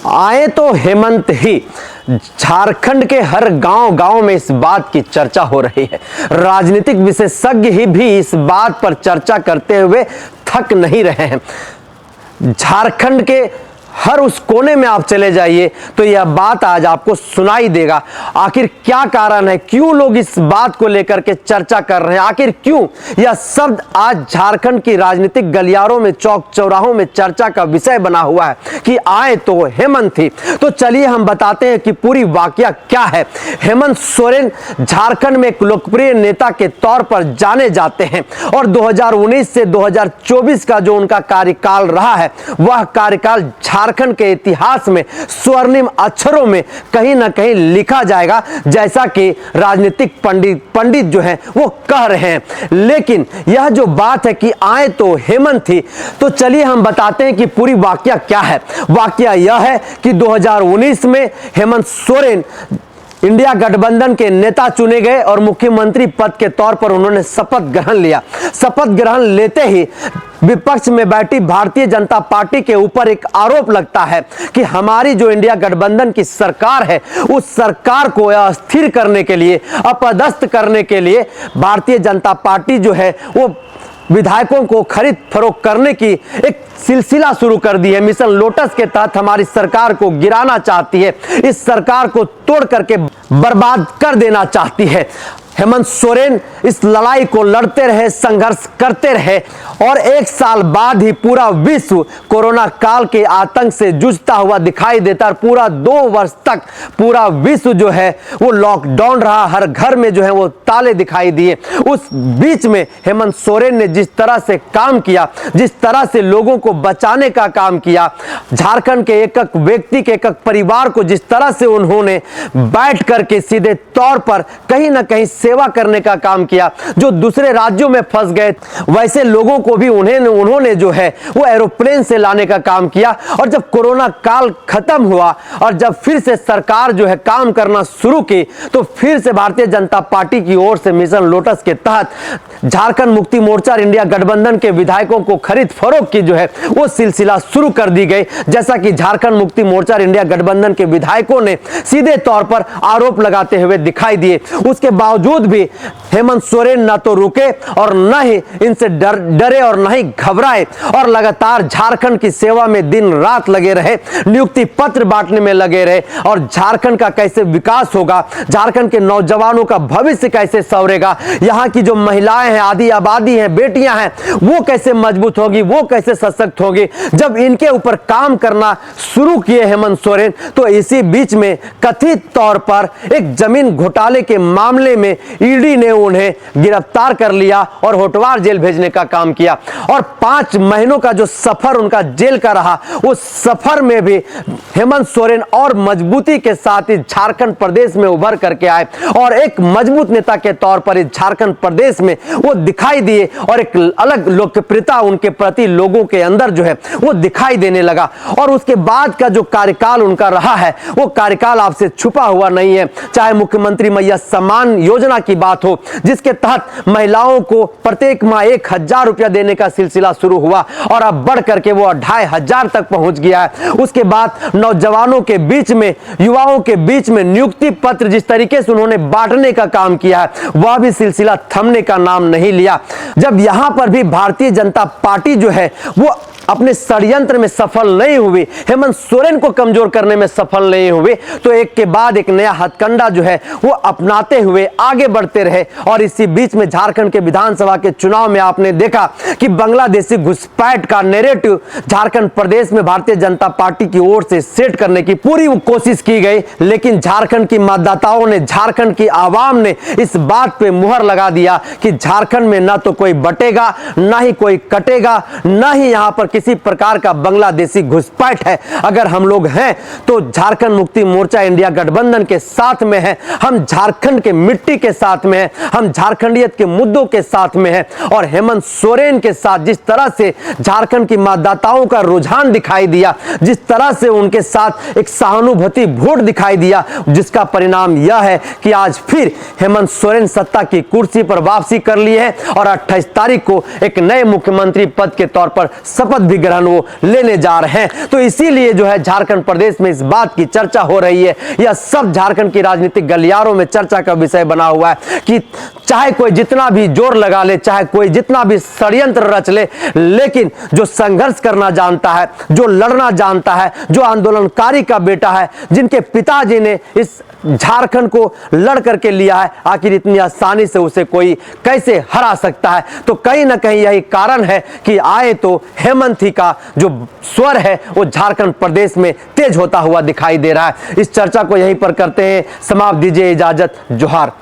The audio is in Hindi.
आए तो हेमंत ही। झारखंड के हर गांव-गांव में इस बात की चर्चा हो रही है। राजनीतिक विशेषज्ञ ही भी इस बात पर चर्चा करते हुए थक नहीं रहे हैं। झारखंड के हर उस कोने में आप चले जाइए तो यह बात आज आपको सुनाई देगा। आखिर क्या कारण है, क्यों लोग इस बात को लेकर के चर्चा कर रहे हैं, आखिर क्यों यह शब्द आज झारखंड की राजनीतिक गलियारों में, चौक चौराहों में चर्चा का विषय बना हुआ है कि आए तो हेमंत ही। तो चलिए हम बताते हैं कि पूरी वाकया क्या है। हेमंत सोरेन झारखंड में एक लोकप्रिय नेता के तौर पर जाने जाते हैं और 2019 से 2024 का जो उनका कार्यकाल रहा है, वह कार्यकाल झारखंड के इतिहास में स्वर्णिम अक्षरों में कहीं ना कहीं लिखा जाएगा, जैसा कि राजनीतिक पंडित जो हैं वो कह रहे हैं। लेकिन यह जो बात है कि आए तो हेमंत ही, तो चलिए हम बताते हैं कि पूरी वाकया क्या है। वाकया यह है कि 2019 में हेमंत सोरेन इंडिया गठबंधन के नेता चुने गए और मुख्यमंत्री पद के तौर पर उन्होंने शपथ ग्रहण लिया। शपथ ग्रहण लेते ही विपक्ष में बैठी भारतीय जनता पार्टी के ऊपर एक आरोप लगता है कि हमारी जो इंडिया गठबंधन की सरकार है, उस सरकार को अस्थिर करने के लिए, अपदस्थ करने के लिए भारतीय जनता पार्टी जो है वो विधायकों को खरीद फरोख्त करने की एक सिलसिला शुरू कर दी है। मिशन लोटस के तहत हमारी सरकार को गिराना चाहती है, इस सरकार को तोड़ करके बर्बाद कर देना चाहती है। हेमंत सोरेन इस लड़ाई को लड़ते रहे, संघर्ष करते रहे और एक साल बाद ही पूरा विश्व कोरोना काल के आतंक से जूझता हुआ दिखाई देता है। पूरा 2 वर्ष तक पूरा विश्व जो है वो लॉकडाउन रहा, हर घर में जो है वो ताले दिखाई दिए। उस बीच में हेमंत सोरेन ने जिस तरह से काम किया, जिस तरह से लोगों को बचाने का काम किया, झारखंड के एक एक व्यक्ति के, एक एक परिवार को जिस तरह से उन्होंने बैठ करके सीधे तौर पर कहीं ना कहीं सेवा करने का काम किया, जो दूसरे राज्यों में फंस गए वैसे लोगों को भी उन्होंने जो है वो एरोप्लेन से लाने का काम किया। और जब कोरोना काल खत्म हुआ और जब फिर से सरकार जो है काम करना शुरू की, तो फिर से भारतीय जनता पार्टी की ओर से मिशन लोटस के तहत झारखंड मुक्ति मोर्चा इंडिया गठबंधन के विधायकों को खरीद फरोख्त की जो है वो सिलसिला शुरू कर दी गई। जैसा कि झारखंड मुक्ति मोर्चा इंडिया गठबंधन के विधायकों ने सीधे तौर पर आरोप लगाते हुए दिखाई दिए। उसके बावजूद भी हेमंत सोरेन न तो रुके और न ही इनसे डरे और न ही घबराए और लगातार झारखंड की सेवा में दिन रात लगे रहे, नियुक्ति पत्र बांटने में लगे रहे और झारखंड का कैसे विकास होगा, झारखंड के नौजवानों का भविष्य कैसे संवरेगा, यहाँ की जो महिलाएं हैं, आदि आबादी हैं, बेटियां हैं, वो कैसे मजबूत होगी, वो कैसे सशक्त होगी। जब इनके ऊपर काम करना शुरू किए हेमंत सोरेन, तो इसी बीच में कथित तौर पर एक जमीन घोटाले के मामले में ईडी ने उन्हें गिरफ्तार कर लिया और होटवार जेल भेजने का काम किया। और 5 महीनों का जो सफर उनका जेल का रहा, उस सफर में भी हेमंत सोरेन और मजबूती के साथ इस झारखंड प्रदेश में उभर करके आए और एक मजबूत नेता के तौर पर इस झारखंड प्रदेश में वो दिखाई दिए और एक अलग लोकप्रियता उनके प्रति लोगों के अंदर जो है वो दिखाई देने लगा। और उसके बाद का जो कार्यकाल उनका रहा है, वो कार्यकाल आपसे छुपा हुआ नहीं है। चाहे मुख्यमंत्री मैया सम्मान योजना की बात हो, जिसके तहत महिलाओं को प्रत्येक माह 1000 रुपया देने का सिलसिला शुरू हुआ और अब बढ़ करके वो 2500 तक पहुंच गया है। उसके बाद नौजवानों के बीच में, युवाओं के बीच में नियुक्ति पत्र जिस तरीके से उन्होंने बांटने का काम किया है, वह भी सिलसिला थमने का नाम नहीं लिया। जब यहां पर भी भारतीय जनता पार्टी जो है वो अपने षड्यंत्र में सफल नहीं हुई, हेमंत सोरेन को कमजोर करने में सफल नहीं हुए, तो एक के बाद एक नया हथकंडा जो है वो अपनाते हुए आगे बढ़ते रहे। और इसी बीच में झारखंड के विधानसभा के चुनाव में आपने देखा कि बांग्लादेशी घुसपैठ का नैरेटिव झारखंड प्रदेश में भारतीय जनता पार्टी की ओर से सेट करने की पूरी कोशिश की गई, लेकिन झारखंड की मतदाताओं ने, झारखंड की आवाम ने इस बात पे मुहर लगा दिया कि झारखंड में ना तो कोई बटेगा, ना ही कोई कटेगा, ना ही यहां पर किसी प्रकार का बांग्लादेशी घुसपैठ है। अगर हम लोग हैं तो झारखंड मुक्ति मोर्चा इंडिया गठबंधन के साथ में है, हम झारखंड के मिट्टी के साथ में है, हम झारखंडियत के मुद्दों के साथ में है। और हेमंत सोरेन के साथ जिस तरह से झारखंड की मतदाताओं का रुझान दिखाई दिया, जिस तरह से उनके साथ एक सहानुभूति वोट दिखाई दिया, जिसका परिणाम यह है कि आज फिर हेमंत सोरेन सत्ता की कुर्सी पर वापसी कर लिए हैं और 28 तारीख को एक नए मुख्यमंत्री पद के तौर पर शपथ शपथ भी ग्रहण वो लेने जा रहे हैं। तो इसीलिए जो है झारखंड प्रदेश में इस बात की चर्चा हो रही है। यह सब झारखंड की राजनीतिक गलियारों में चर्चा का विषय बना हुआ है कि चाहे कोई जितना भी जोर लगा ले, चाहे कोई जितना भी षड्यंत्र रच ले, लेकिन जो संघर्ष करना जानता है, जो लड़ना जानता है, जो आंदोलनकारी का बेटा है, जिनके पिताजी ने इस झारखंड को लड़ करके लिया है, आखिर इतनी आसानी से उसे कोई कैसे हरा सकता है। तो कहीं ना कहीं यही कारण है कि आए तो हेमंत ही का जो स्वर है वो झारखंड प्रदेश में तेज होता हुआ दिखाई दे रहा है। इस चर्चा को यहीं पर करते हैं समाप्त, दीजिए इजाजत, जोहार।